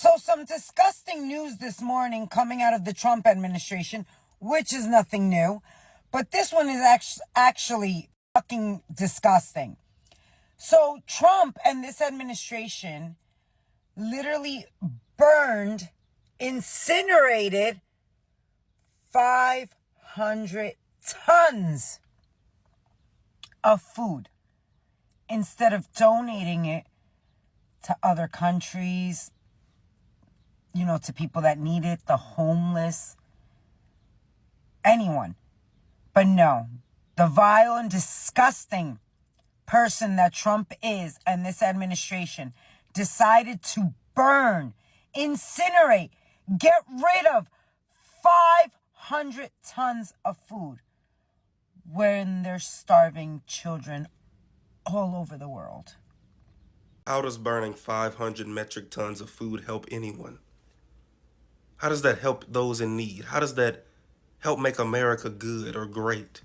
So some disgusting news this morning coming out of the Trump administration, which is nothing new. But this one is actually fucking disgusting. So Trump and this administration literally burned, incinerated 500 tons of food instead of donating it to other countries, to people that need it, the homeless, anyone. But no, the vile and disgusting person that Trump is and this administration decided to burn, incinerate, get rid of 500 tons of food when they're starving children all over the world. How does burning 500 metric tons of food help anyone? How does that help those in need? How does that help make America good or great?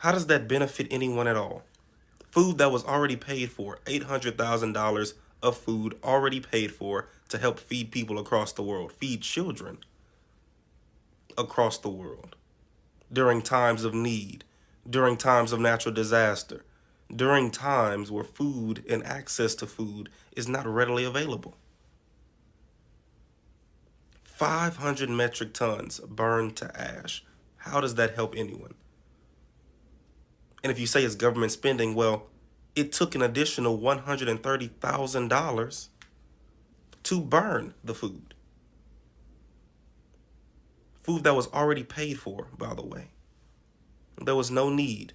How does that benefit anyone at all? Food that was already paid for, $800,000 of food already paid for to help feed people across the world, feed children across the world during times of need, during times of natural disaster, during times where food and access to food is not readily available. 500 metric tons burned to ash. How does that help anyone? And if you say it's government spending, well, it took an additional $130,000 to burn the food. Food that was already paid for, by the way. There was no need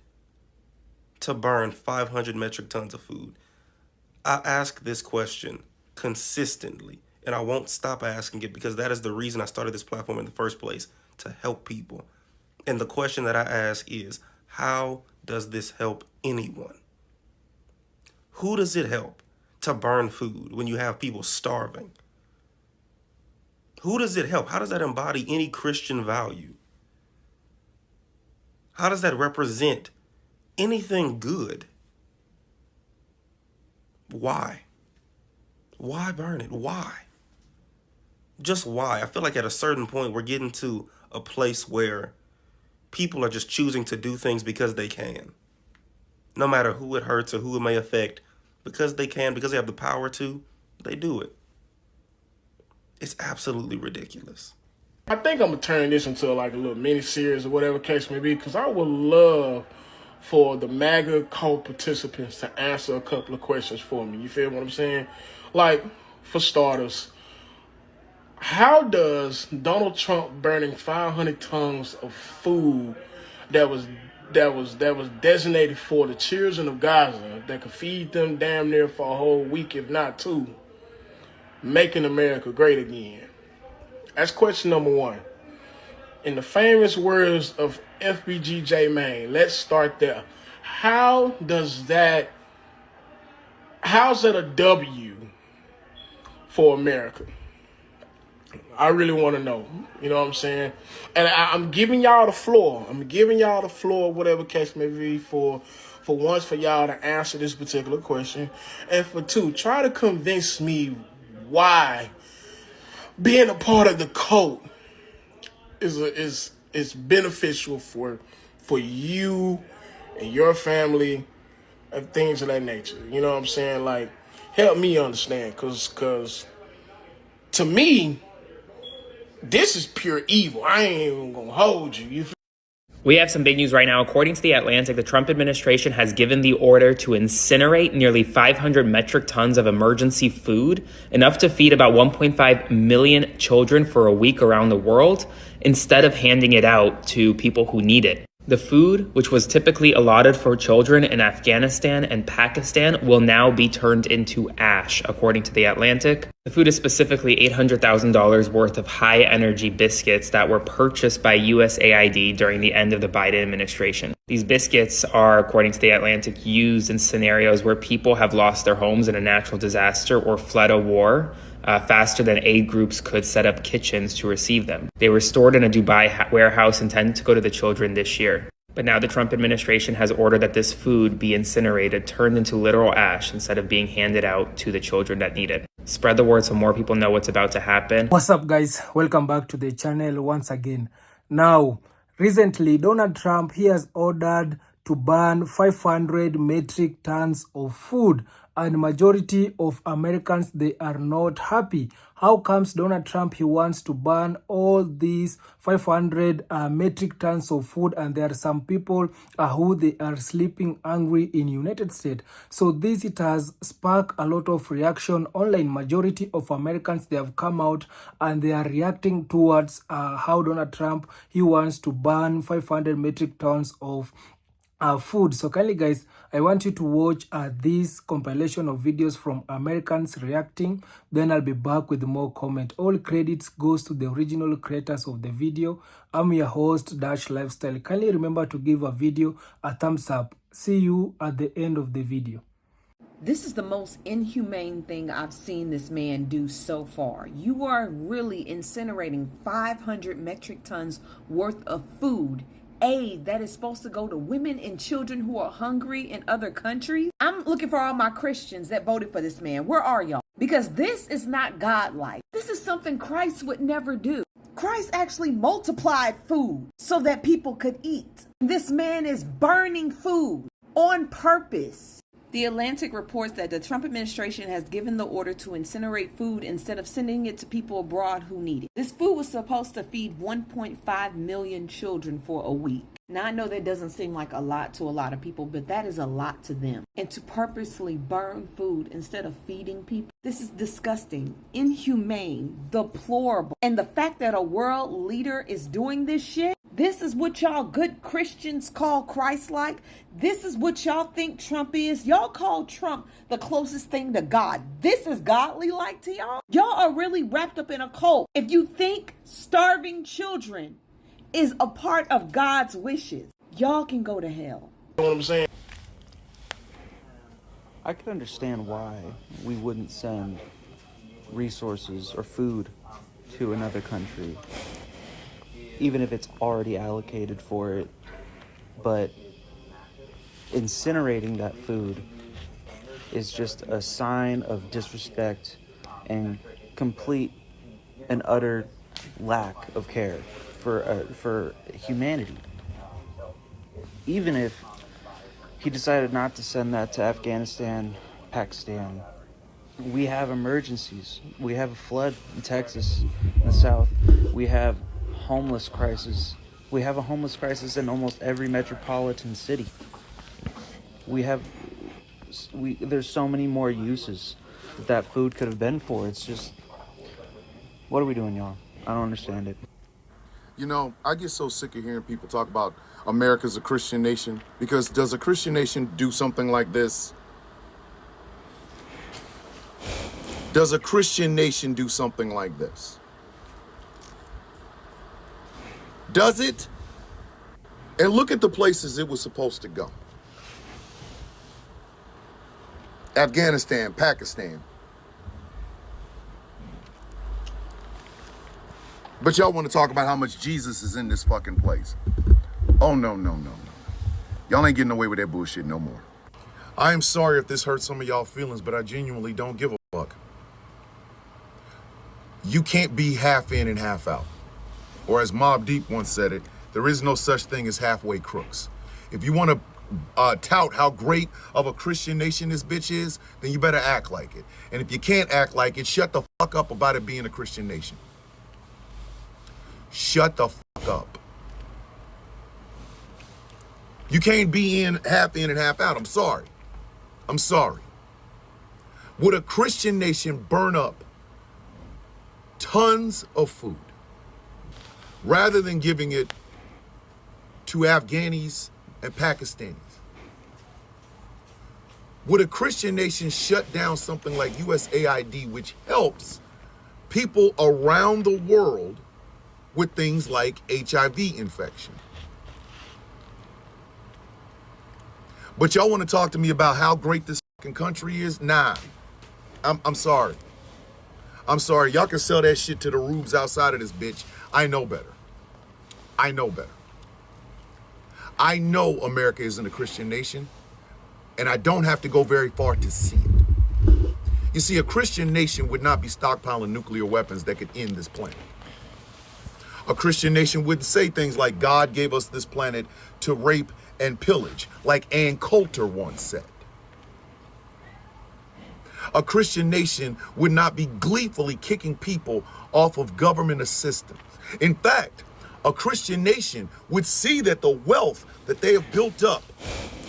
to burn 500 metric tons of food. I ask this question consistently, and I won't stop asking it because that is the reason I started this platform in the first place, to help people. And the question that I ask is, how does this help anyone? Who does it help to burn food when you have people starving? Who does it help? How does that embody any Christian value? How does that represent anything good? Why? Why burn it? Why? Just why? I feel like at a certain point we're getting to a place where people are just choosing to do things because they can. No matter who it hurts or who it may affect, because they can, because they have the power to, they do it. It's absolutely ridiculous. I think I'm going to turn this into like a little mini series or whatever case may be, because I would love for the MAGA cult participants to answer a couple of questions for me. You feel what I'm saying? Like, for starters, how does Donald Trump burning 500 tons of food that was designated for the children of Gaza, that could feed them damn near for a whole week, if not two, making America great again? That's question number one. In the famous words of FBGJ Maine, let's start there. How's that a W for America? I really want to know. You know what I'm saying? And I'm giving y'all the floor. Whatever case may be, for once, for y'all to answer this particular question. And for two, try to convince me why being a part of the cult is beneficial for you and your family and things of that nature. You know what I'm saying? Like, help me understand, because to me, this is pure evil. I ain't even gonna hold you. We have some big news right now. According to The Atlantic, the Trump administration has given the order to incinerate nearly 500 metric tons of emergency food, enough to feed about 1.5 million children for a week around the world, instead of handing it out to people who need it. The food, which was typically allotted for children in Afghanistan and Pakistan, will now be turned into ash, according to The Atlantic. The food is specifically $800,000 worth of high-energy biscuits that were purchased by USAID during the end of the Biden administration. These biscuits are, according to The Atlantic, used in scenarios where people have lost their homes in a natural disaster or fled a war, faster than aid groups could set up kitchens to receive them. They were stored in a Dubai warehouse intended to go to the children this year. But now the Trump administration has ordered that this food be incinerated, turned into literal ash instead of being handed out to the children that need it. Spread the word so more people know what's about to happen. What's up, guys? Welcome back to the channel once again. Now, recently, Donald Trump, he has ordered to ban 500 metric tons of food, and majority of Americans, they are not happy. How comes Donald Trump, he wants to ban all these 500 metric tons of food, and there are some people who they are sleeping hungry in United States? So this, it has sparked a lot of reaction online. Majority of Americans, they have come out and they are reacting towards how Donald Trump, he wants to ban 500 metric tons of food. So kindly, guys, I want you to watch this compilation of videos from Americans reacting. Then I'll be back with more comment. All credits goes to the original creators of the video. I'm your host, Dash Lifestyle. Kindly remember to give a video a thumbs up. See you at the end of the video. This is the most inhumane thing I've seen this man do so far. You are really incinerating 500 metric tons worth of food, aid that is supposed to go to women and children who are hungry in other countries. I'm looking for all my Christians that voted for this man. Where are y'all? Because this is not godlike. This is something Christ would never do. Christ actually multiplied food so that people could eat. This man is burning food on purpose. The Atlantic reports that the Trump administration has given the order to incinerate food instead of sending it to people abroad who need it. This food was supposed to feed 1.5 million children for a week. Now, I know that doesn't seem like a lot to a lot of people, but that is a lot to them. And to purposely burn food instead of feeding people, this is disgusting, inhumane, deplorable. And the fact that a world leader is doing this shit, this is what y'all good Christians call Christ-like. This is what y'all think Trump is. Y'all call Trump the closest thing to God. This is godly-like to y'all. Y'all are really wrapped up in a cult. If you think starving children is a part of God's wishes, y'all can go to hell. You know what I'm saying? I could understand why we wouldn't send resources or food to another country, even if it's already allocated for it. But incinerating that food is just a sign of disrespect and complete and utter lack of care for humanity. Even if he decided not to send that to Afghanistan, Pakistan, we have emergencies. We have a flood in Texas, in the South. We have homeless crisis. We have a homeless crisis in almost every metropolitan city. There's so many more uses that food could have been for. It's just, what are we doing, y'all? I don't understand it. You know, I get so sick of hearing people talk about America's a Christian nation, because does a Christian nation do something like this? Does a Christian nation do something like this? Does it? And look at the places it was supposed to go. Afghanistan, Pakistan. But y'all want to talk about how much Jesus is in this fucking place. Oh, no. Y'all ain't getting away with that bullshit no more. I am sorry if this hurts some of y'all feelings, but I genuinely don't give a fuck. You can't be half in and half out. Or as Mobb Deep once said it, there is no such thing as halfway crooks. If you want to tout how great of a Christian nation this bitch is, then you better act like it. And if you can't act like it, shut the fuck up about it being a Christian nation. Shut the fuck up. You can't be in and half out. I'm sorry. Would a Christian nation burn up tons of food rather than giving it to Afghanis and Pakistanis? Would a Christian nation shut down something like USAID, which helps people around the world with things like HIV infection? But y'all want to talk to me about how great this fucking country is? Nah, I'm sorry. Y'all can sell that shit to the rubes outside of this bitch. I know better. I know America isn't a Christian nation, and I don't have to go very far to see it. You see, a Christian nation would not be stockpiling nuclear weapons that could end this planet. A Christian nation wouldn't say things like God gave us this planet to rape and pillage, like Ann Coulter once said. A Christian nation would not be gleefully kicking people off of government assistance. In fact, a Christian nation would see that the wealth that they have built up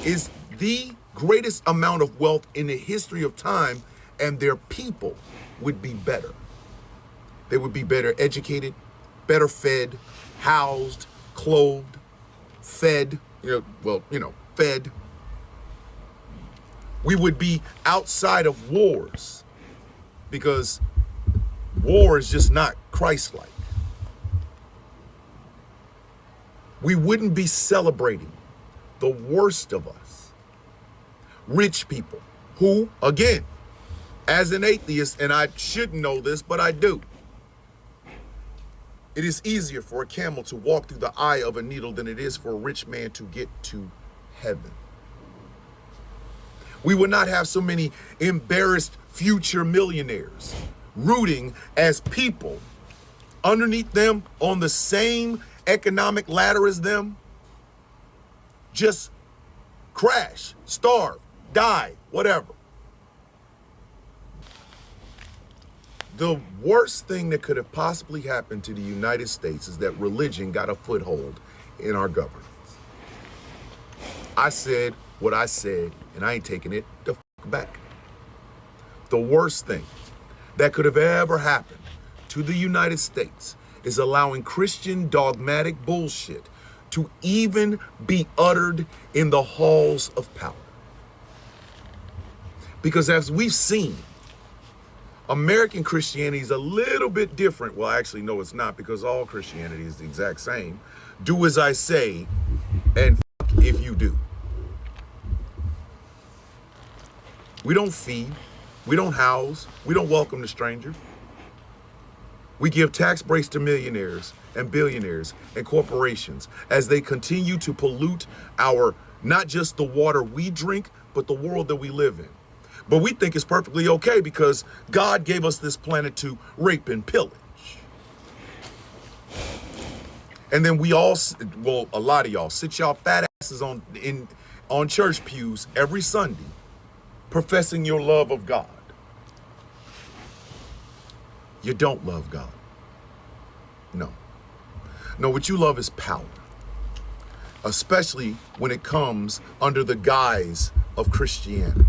is the greatest amount of wealth in the history of time, and their people would be better. They would be better educated, better fed, housed, clothed, fed, fed. We would be outside of wars because war is just not Christ-like. We wouldn't be celebrating the worst of us. Rich people who, again, as an atheist, and I shouldn't know this, but I do. It is easier for a camel to walk through the eye of a needle than it is for a rich man to get to heaven. We would not have so many embarrassed future millionaires rooting as people underneath them on the same economic ladder as them just crash, starve, die, whatever. The worst thing that could have possibly happened to the United States is that religion got a foothold in our governance. I said what I said, and I ain't taking it the fuck back. The worst thing that could have ever happened to the United States is allowing Christian dogmatic bullshit to even be uttered in the halls of power. Because as we've seen, American Christianity is a little bit different. Well, actually, no, it's not, because all Christianity is the exact same. Do as I say, and fuck if you do. We don't feed, we don't house, we don't welcome the stranger. We give tax breaks to millionaires and billionaires and corporations as they continue to pollute our, not just the water we drink, but the world that we live in. But we think it's perfectly okay because God gave us this planet to rape and pillage. And then we all, well, a lot of y'all sit y'all fat asses on church pews every Sunday, professing your love of God. You don't love God. No. No, what you love is power. Especially when it comes under the guise of Christianity.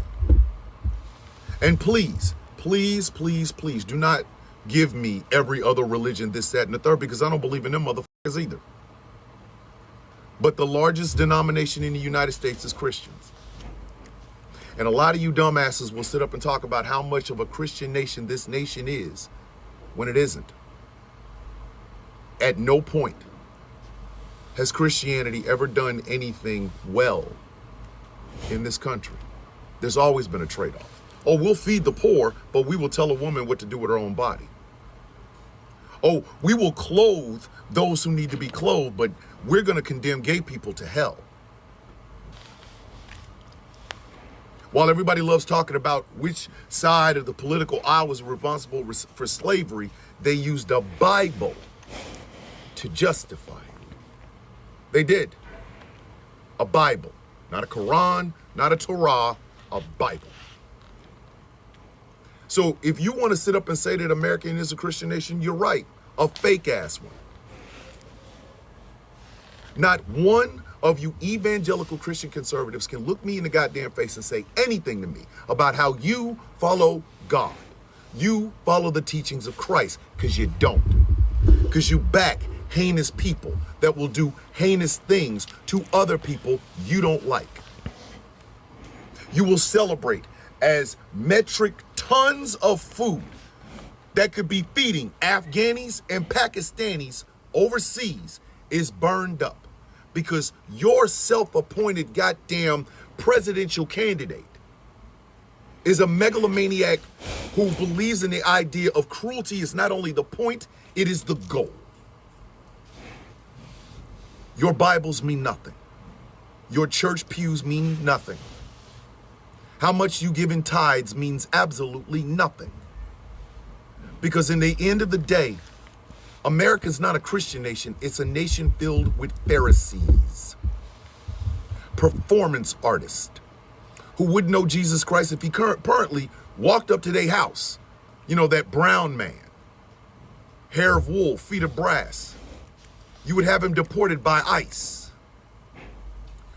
And please, please, please, please do not give me every other religion, this, that, and the third, because I don't believe in them motherfuckers either. But the largest denomination in the United States is Christians. And a lot of you dumbasses will sit up and talk about how much of a Christian nation this nation is when it isn't. At no point has Christianity ever done anything well in this country. There's always been a trade-off. Oh, we'll feed the poor, but we will tell a woman what to do with her own body. Oh, we will clothe those who need to be clothed, but we're going to condemn gay people to hell. While everybody loves talking about which side of the political aisle was responsible for slavery, they used the Bible to justify it. They did. A Bible. Not a Quran, not a Torah, a Bible. So if you want to sit up and say that America is a Christian nation, you're right. A fake ass one. Not one of you evangelical Christian conservatives can look me in the goddamn face and say anything to me about how you follow God. You follow the teachings of Christ, because you don't. Because you back heinous people that will do heinous things to other people you don't like. You will celebrate as metric tons of food that could be feeding Afghanis and Pakistanis overseas is burned up because your self-appointed goddamn presidential candidate is a megalomaniac who believes in the idea of cruelty is not only the point, it is the goal. Your Bibles mean nothing. Your church pews mean nothing. How much you give in tithes means absolutely nothing. Because in the end of the day, America's not a Christian nation. It's a nation filled with Pharisees, performance artists, who wouldn't know Jesus Christ if he currently walked up to their house. You know, that brown man, hair of wool, feet of brass. You would have him deported by ICE.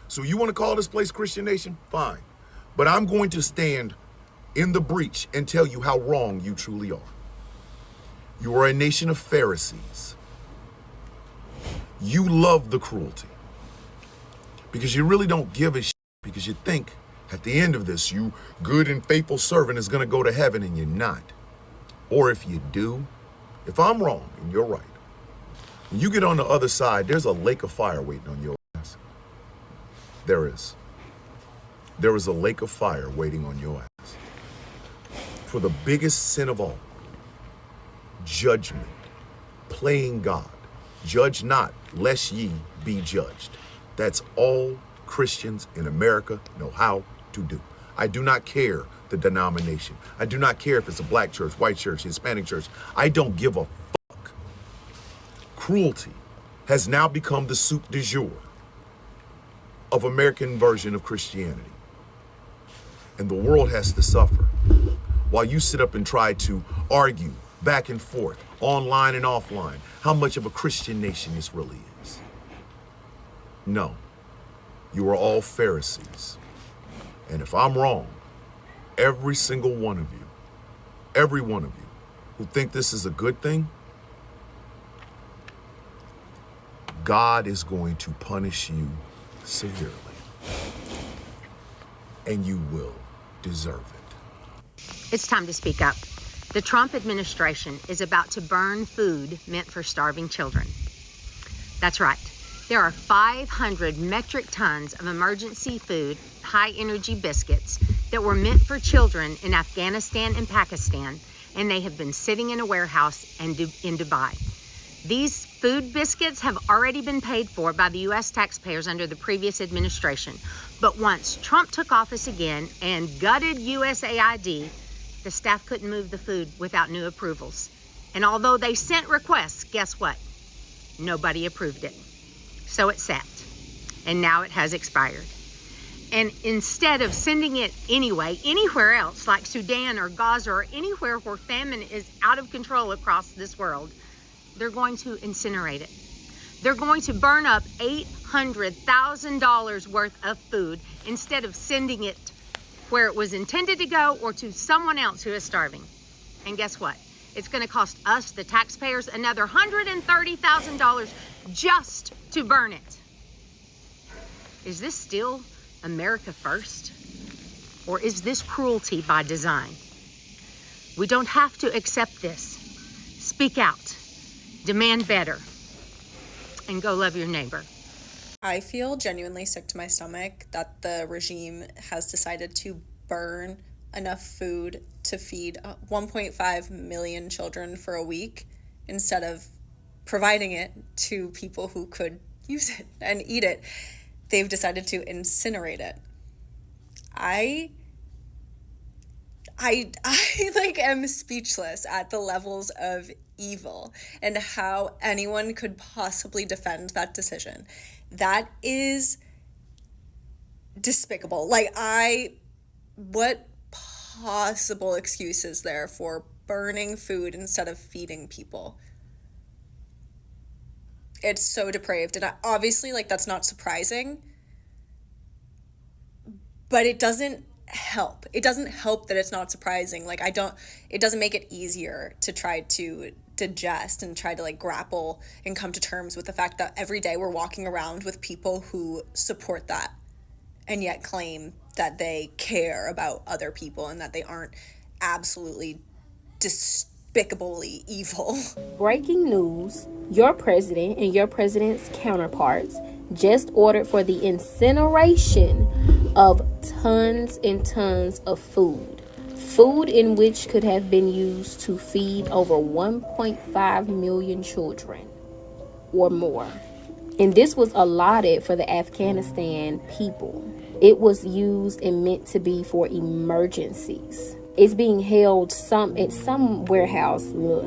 So you want to call this place Christian nation? Fine. But I'm going to stand in the breach and tell you how wrong you truly are. You are a nation of Pharisees. You love the cruelty because you really don't give a shit, because you think at the end of this, you good and faithful servant is going to go to heaven, and you're not. Or if you do, if I'm wrong and you're right, when you get on the other side, there's a lake of fire waiting on your ass. There is. There is a lake of fire waiting on your ass for the biggest sin of all. Judgment, playing God. Judge not, lest ye be judged. That's all Christians in America know how to do. I do not care the denomination. I do not care if it's a black church, white church, Hispanic church. I don't give a fuck. Cruelty has now become the soup du jour of American version of Christianity. And the world has to suffer while you sit up and try to argue back and forth, online and offline, how much of a Christian nation this really is. No, you are all Pharisees. And if I'm wrong, every single one of you, every one of you who think this is a good thing, God is going to punish you severely. And you will deserve it. It's time to speak up. The Trump administration is about to burn food meant for starving children. That's right. There are 500 metric tons of emergency food, high-energy biscuits that were meant for children in Afghanistan and Pakistan, and they have been sitting in a warehouse in Dubai. These food biscuits have already been paid for by the U.S. taxpayers under the previous administration. But once Trump took office again and gutted USAID, the staff couldn't move the food without new approvals. And although they sent requests, guess what? Nobody approved it. So it sat. And now it has expired. And instead of sending it anyway, anywhere else, like Sudan or Gaza or anywhere where famine is out of control across this world, they're going to incinerate it. They're going to burn up $800,000 worth of food instead of sending it where it was intended to go or to someone else who is starving. And guess what? It's going to cost us, the taxpayers, another $130,000 just to burn it. Is this still America first? Or is this cruelty by design? We don't have to accept this. Speak out. Demand better. And go love your neighbor. I feel genuinely sick to my stomach that the regime has decided to burn enough food to feed 1.5 million children for a week instead of providing it to people who could use it and eat it. They've decided to incinerate it. I like am speechless at the levels of evil and how anyone could possibly defend that decision. That is despicable. What possible excuse is there for burning food instead of feeding people? It's so depraved. And obviously, that's not surprising. But it doesn't help. It doesn't help that it's not surprising. It doesn't make it easier to try to digest and try to grapple and come to terms with the fact that every day we're walking around with people who support that and yet claim that they care about other people and that they aren't absolutely despicably evil. Breaking news, your president and your president's counterparts just ordered for the incineration of tons and tons of food in which could have been used to feed over 1.5 million children or more. And this was allotted for the Afghanistan people. It was used and meant to be for emergencies. It's being held at some warehouse,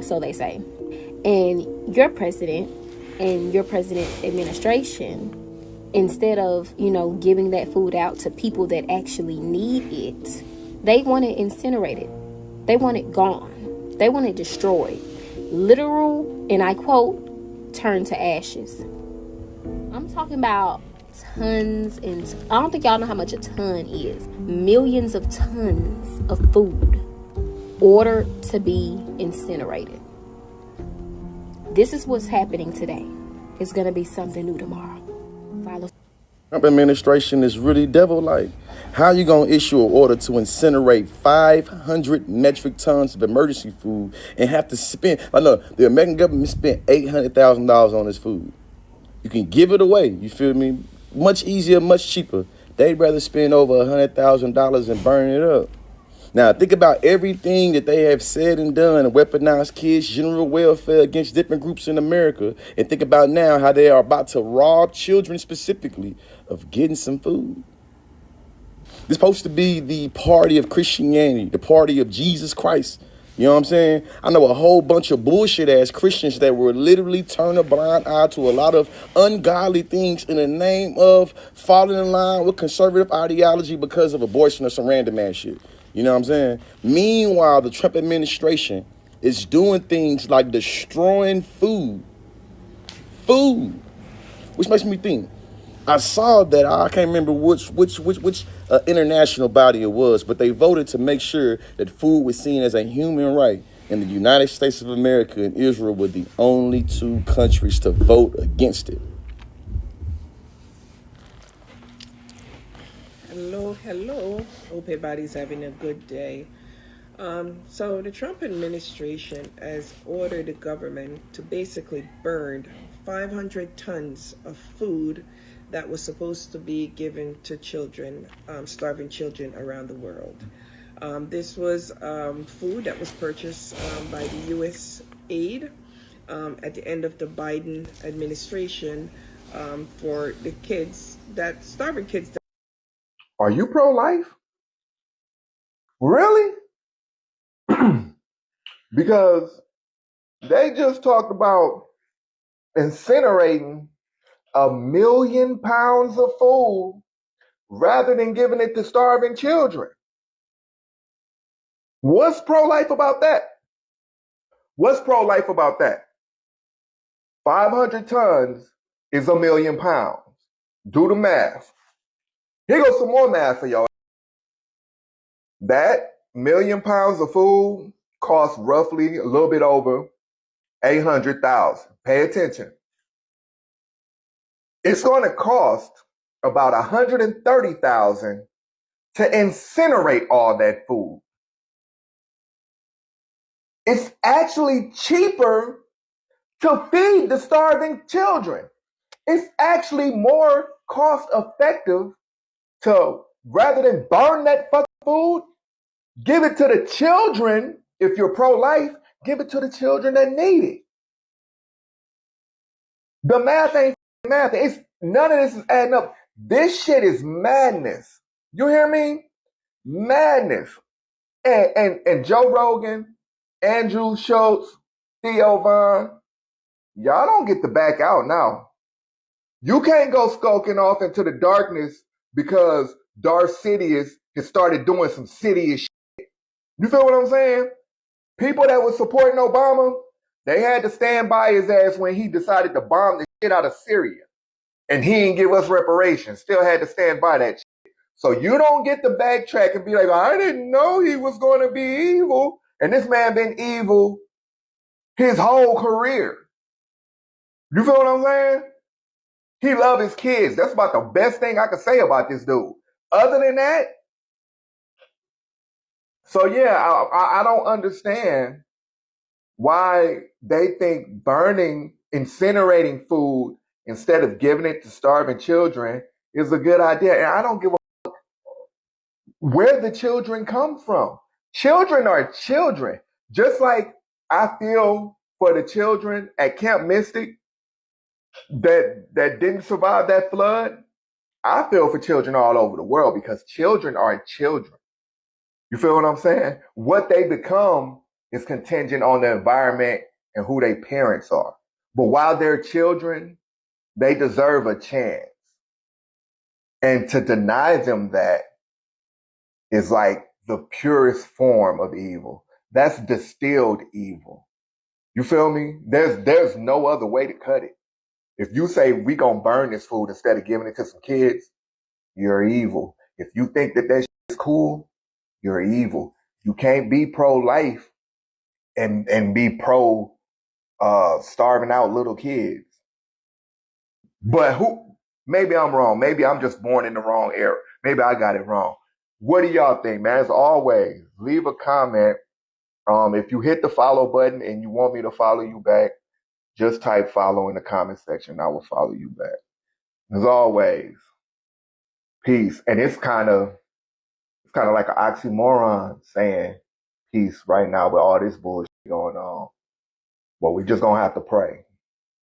so they say. And your president and your president's administration, instead of, giving that food out to people that actually need it, they want it incinerated. They want it gone. They want it destroyed. Literal, and I quote, turn to ashes. I'm talking about tons and I don't think y'all know how much a ton is. Millions of tons of food ordered to be incinerated. This is what's happening today. It's going to be something new tomorrow. Follow. Trump administration is really devil-like. How you going to issue an order to incinerate 500 metric tons of emergency food and have to spend, the American government spent $800,000 on this food. You can give it away, you feel me? Much easier, much cheaper. They'd rather spend over $100,000 and burn it up. Now, think about everything that they have said and done and weaponized kids' general welfare against different groups in America. And think about now how they are about to rob children specifically of getting some food. This is supposed to be the party of Christianity, the party of Jesus Christ. You know what I'm saying? I know a whole bunch of bullshit ass Christians that will literally turn a blind eye to a lot of ungodly things in the name of falling in line with conservative ideology because of abortion or some random ass shit. You know what I'm saying? Meanwhile, the Trump administration is doing things like destroying food, which makes me think. I saw that, I can't remember which international body it was, but they voted to make sure that food was seen as a human right. And the United States of America and Israel were the only two countries to vote against it. Hello. Hope everybody's having a good day. So the Trump administration has ordered the government to basically burn 500 tons of food that was supposed to be given to children, starving children around the world. This was food that was purchased by the U.S. aid at the end of the Biden administration for the kids, starving kids. Are you pro-life? Really? Because they just talked about incinerating 1 million pounds of food rather than giving it to starving children. What's pro-life about that? What's pro-life about that? 500 tons is 1 million pounds. Do the math. Here goes some more math for y'all. That 1 million pounds of food costs roughly a little bit over $800,000. Pay attention. It's going to cost about $130,000 to incinerate all that food. It's actually cheaper to feed the starving children. It's actually more cost effective to, rather than burn that fucking food, give it to the children. If you're pro-life, give it to the children that need it. The math ain't math. None of this is adding up. This shit is madness. You hear me? Madness. And Joe Rogan, Andrew Schultz, Theo Vaughn, y'all don't get to back out now. You can't go skulking off into the darkness because Darth Sidious has started doing some Sidious shit. You feel what I'm saying? People that were supporting Obama, they had to stand by his ass when he decided to bomb the shit out of Syria. And he didn't give us reparations. Still had to stand by that shit. So you don't get to backtrack and be like, I didn't know he was going to be evil. And this man been evil his whole career. You feel what I'm saying? He love his kids. That's about the best thing I could say about this dude. Other than that, so yeah, I don't understand why they think burning, incinerating food instead of giving it to starving children is a good idea. And I don't give a fuck where the children come from. Children are children. Just like I feel for the children at Camp Mystic that didn't survive that flood, I feel for children all over the world because children are children. You feel what I'm saying? What they become is contingent on the environment and who their parents are. But while they're children, they deserve a chance. And to deny them that is like the purest form of evil. That's distilled evil. You feel me? There's no other way to cut it. If you say we gonna burn this food instead of giving it to some kids, you're evil. If you think that shit is cool, you're evil. You can't be pro-life and be pro starving out little kids. But maybe I'm wrong. Maybe I'm just born in the wrong era. Maybe I got it wrong. What do y'all think, man? As always, leave a comment. If you hit the follow button and you want me to follow you back, just type follow in the comment section. I will follow you back. As always, peace. And it's kind of like an oxymoron saying peace right now with all this bullshit going on. But we just gonna have to pray.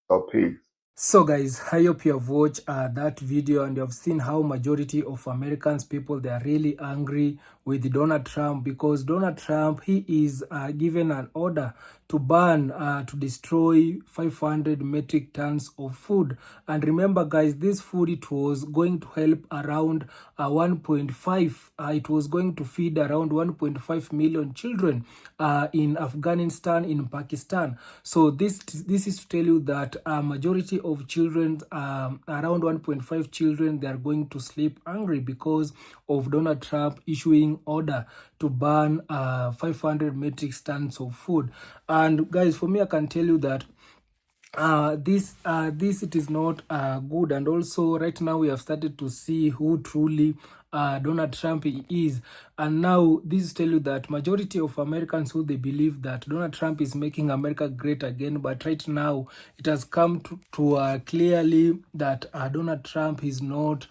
So peace. So guys, I hope you have watched that video and you have seen how majority of Americans people, they are really angry with Donald Trump because Donald Trump, he is given an order to ban, to destroy 500 metric tons of food. And remember guys, this food, it was going to help around 1.5, it was going to feed around 1.5 million children in Afghanistan, in Pakistan. So this is to tell you that majority of children, around 1.5 children, they are going to sleep hungry because of Donald Trump issuing order to ban 500 metric tons of food. And guys, for me, I can tell you that this it is not good. And also right now we have started to see who truly Donald Trump is. And now this tell you that majority of Americans, who they believe that Donald Trump is making America great again, but right now it has come to clearly that Donald Trump is not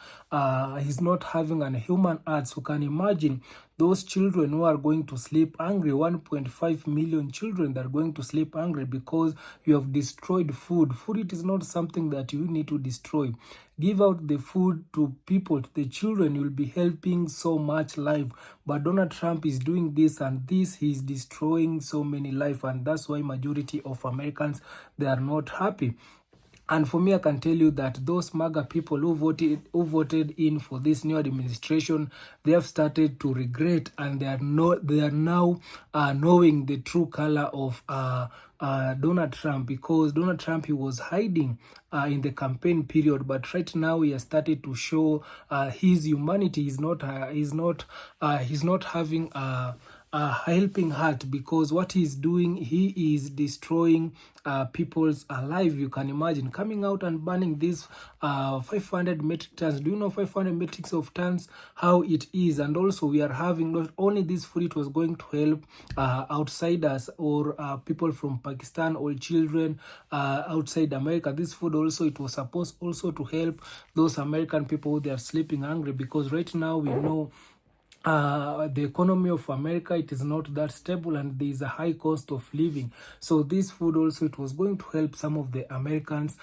he's not having an human heart. So can imagine those children who are going to sleep hungry, 1.5 million children that are going to sleep hungry because you have destroyed food. Food, it is not something that you need to destroy. Give out the food to people, to the children. You'll be helping so much life. But Donald Trump is doing this, and this, he's destroying so many life, and that's why majority of Americans, they are not happy. And for me, I can tell you that those MAGA people who voted in for this new administration, they have started to regret, and they are now knowing the true color of Donald Trump, because Donald Trump, he was hiding in the campaign period, but right now he has started to show his humanity. He's not having a helping heart, because what he's doing, he is destroying people's life. You can imagine coming out and banning these 500 metric tons. Do you know 500 metric of tons, how it is? And also we are having not only this food, it was going to help outsiders or people from Pakistan or children outside America. This food also, it was supposed also to help those American people who they are sleeping hungry, because right now we know the economy of America, it is not that stable, and there is a high cost of living. So this food also, it was going to help some of the Americans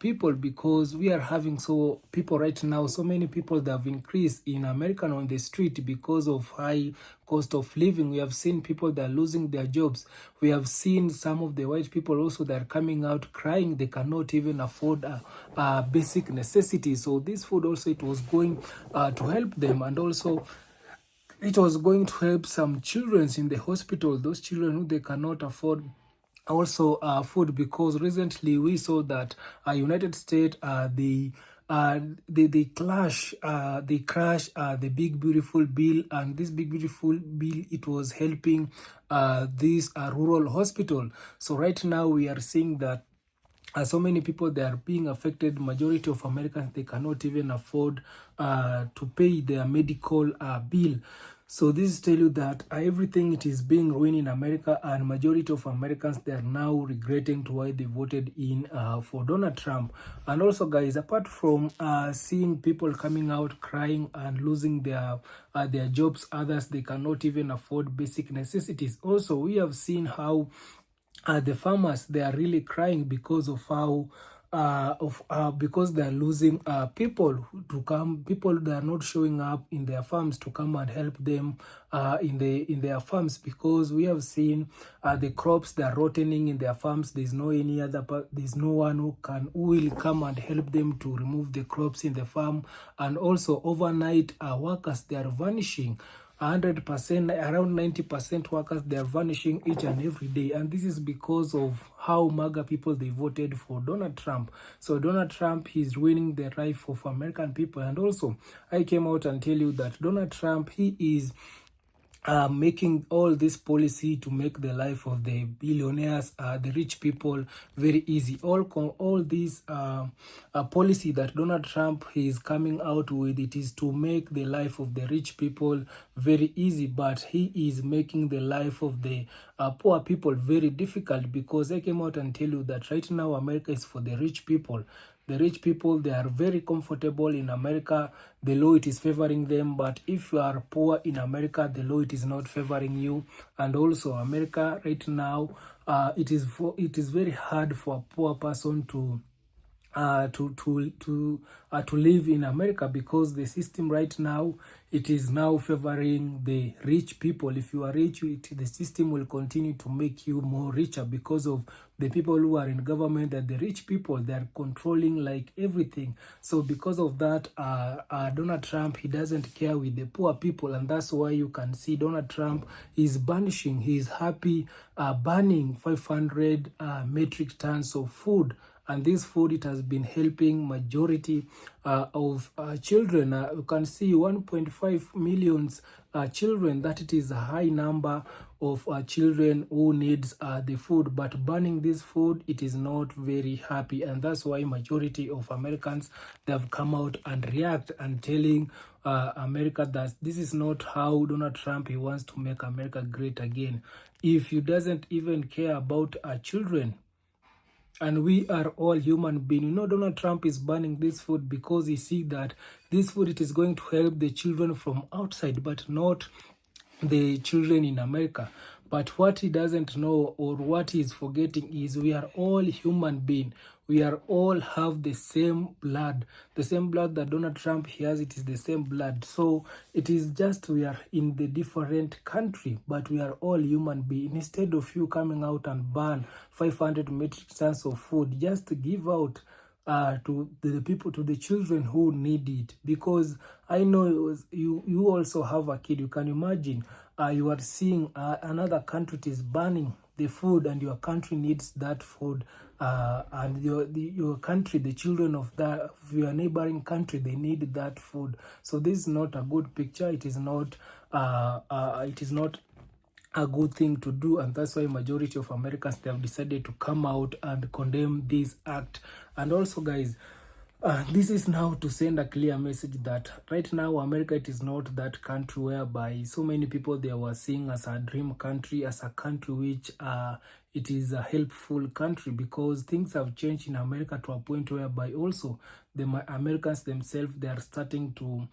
people, because we are having so people right now, so many people that have increased in America on the street because of high cost of living. We have seen people that are losing their jobs. We have seen some of the white people also that are coming out crying. They cannot even afford basic necessities. So this food also, it was going to help them, and also it was going to help some children in the hospital, those children who they cannot afford also food, because recently we saw that United States, they crash the big beautiful bill, and this big beautiful bill, it was helping this rural hospital. So right now we are seeing that so many people, they are being affected. Majority of Americans, they cannot even afford to pay their medical bill. So this tell you that everything, it is being ruined in America, and majority of Americans, they are now regretting to why they voted in for Donald Trump. And also guys, apart from seeing people coming out crying and losing their jobs, others, they cannot even afford basic necessities. Also, we have seen how the farmers, they are really crying because of how because they are losing people to come, people that are not showing up in their farms to come and help them in their farms, because we have seen the crops that are rotting in their farms. There's no there's no one who will come and help them to remove the crops in the farm. And also overnight workers, they are vanishing. 100%, around 90% workers, they are vanishing each and every day. And this is because of how MAGA people, they voted for Donald Trump. So Donald Trump is ruining the life of American people. And also, I came out and tell you that Donald Trump, he is making all this policy to make the life of the billionaires, the rich people, very easy. All these policy that Donald Trump is coming out with, it is to make the life of the rich people very easy, but he is making the life of the poor people very difficult, because I came out and tell you that right now America is for the rich people. The rich people, they are very comfortable in America. The law, it is favoring them. But if you are poor in America, the law, it is not favoring you. And also America right now, it is very hard for a poor person to live in America, because the system right now, it is now favoring the rich people. If you are rich, the system will continue to make you more richer, because of the people who are in government, that the rich people, they are controlling like everything. So because of that, Donald Trump, he doesn't care with the poor people, and that's why you can see Donald Trump is banishing, he is happy banning 500 metric tons of food. And this food, it has been helping majority of children. You can see 1.5 million children, that it is a high number of children who needs the food. But banning this food, it is not very happy. And that's why majority of Americans, they have come out and react and telling America that this is not how Donald Trump, he wants to make America great again. If he doesn't even care about children, and we are all human beings. You know, Donald Trump is banning this food because he sees that this food, it is going to help the children from outside, but not the children in America. But what he doesn't know, or what he is forgetting, is we are all human beings. We are all have the same blood. The same blood that Donald Trump has, it is the same blood. So it is just we are in the different country, but we are all human beings. Instead of you coming out and ban 500 metric tons of food, just to give out to the people, to the children who need it. Because I know you also have a kid. You can imagine you are seeing another country is banning the food, and your country needs that food, and your country, the children of your neighboring country, they need that food. So this is not a good picture. It is not a good thing to do, and that's why majority of Americans, they have decided to come out and condemn this act. And also, guys, this is now to send a clear message that right now America, it is not that country whereby so many people, they were seeing as a dream country, as a country which it is a helpful country, because things have changed in America to a point whereby also the Americans themselves, they are starting to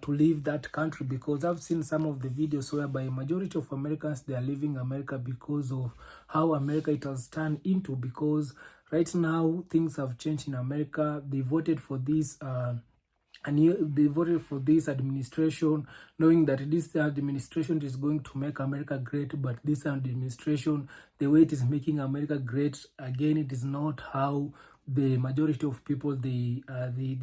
leave that country. Because I've seen some of the videos whereby majority of Americans, they are leaving America because of how America it has turned into. Because right now things have changed in America. They voted for this they voted for this administration, knowing that this administration is going to make America great. But this administration, the way it is making America great again, it is not how the majority of people they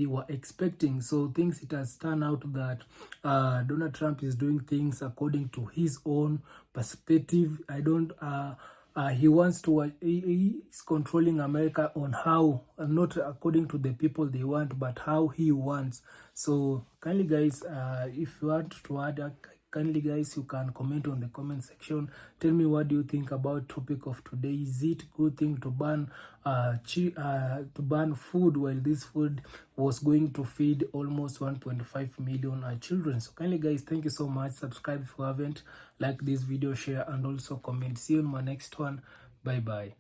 were expecting. So things, it has turned out that Donald Trump is doing things according to his own perspective. He wants to, he is controlling America on how, not according to the people they want, but how he wants. So kindly guys, if you want to add, kindly guys, you can comment on the comment section. Tell me, what do you think about topic of today? Is it good thing to ban food, while this food was going to feed almost 1.5 million children? So kindly guys, thank you so much. Subscribe if you haven't, like this video, share, and also comment. See you in my next one. Bye bye.